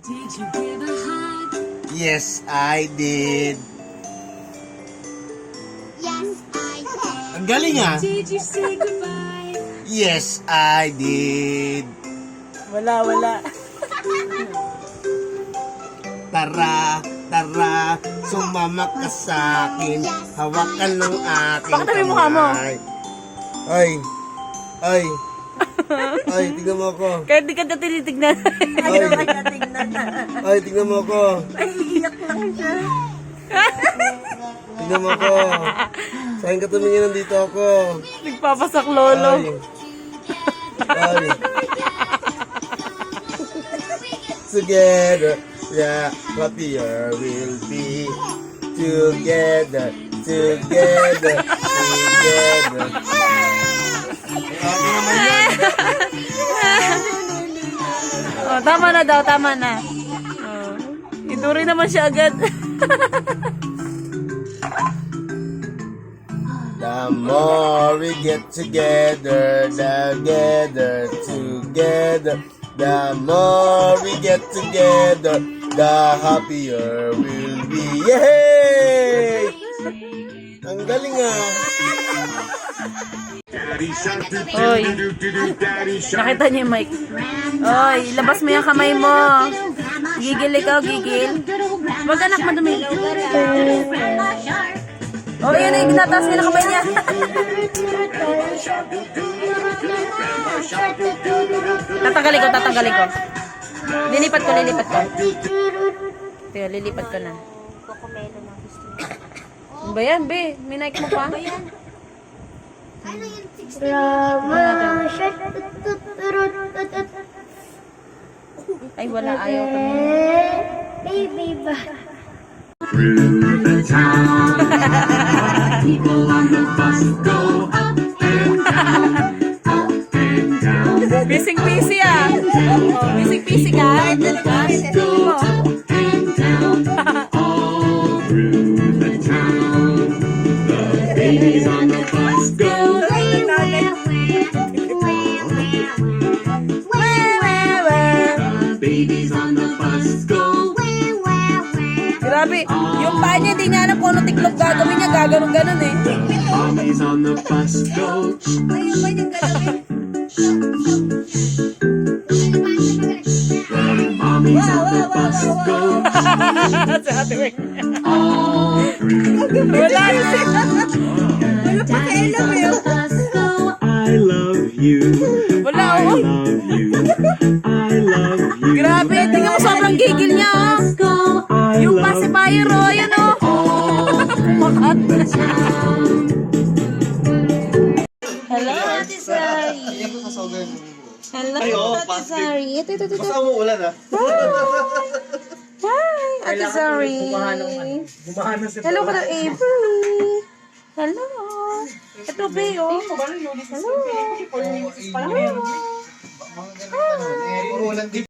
Did you give a hug? Yes, I did. Yes, I did. Ang galing ah. Did you say goodbye? Yes, I did. Wala. Tara, tara, sumama ka sa akin. Hawakan ng aking Bakit tabi mukha mo? Ay, ay, ay, tingnan mo ako. Kaya di ka na tinitignan. Ay, tingnan mo ako. Ay, iyak lang siya. Tingnan mo ako. Saan ka tumingin? Nandito ako. Nagpapasak lolo. Ay. Together, yeah, happier we'll be. Together, together, together. Happy naman yan. Oh, tama na daw, tama na. Oh. Iduri naman siya agad. The more we get together, together, together. The more we get together, the happier we'll be. Yay! Ang galing ah. Oy, nakita niyo yung mic. Oy, labas mo yung kamay mo. Gigil ikaw, gigil. Wag anak, madumi. Oh, yan yung ginataas niya na kamay niya. Tatanggalin ko. Lilipat ko. Tiyo, lilipat ko na. Kokomelo na gusto mo. Ano ba yan, be? May Nike mo pa? Ano yung 60? Rama, Ay, wala. Ayaw ko na. baby ba? Through the town, people on the bus go up and down, up and down. Busy ah. Busy ka. Bus go up and down, all through the town. The babies on the bus go. The babies on the bus go. Grabe, yung paa niya, di niya alam kung ano tiklop gagawin niya, gaganon-ganon eh. Mommies on the bus go. Mommies on the bus go. Sa ate Weng. All through the Wala pa kailan mo yun. I love you. Wala, I oh. love you. I love you. Grabe, tingnan mo sobrang gigil niya oh. I Yung love pacifier oh, yan oh. Makat. Hello, Ate Sari. Hello, Ate Sari. Ito. Basta mo ulan ah. Hi, Ate Sari. Hello ka na, Avery. Hello. Ito, Beo. Hello. Puro ulan din.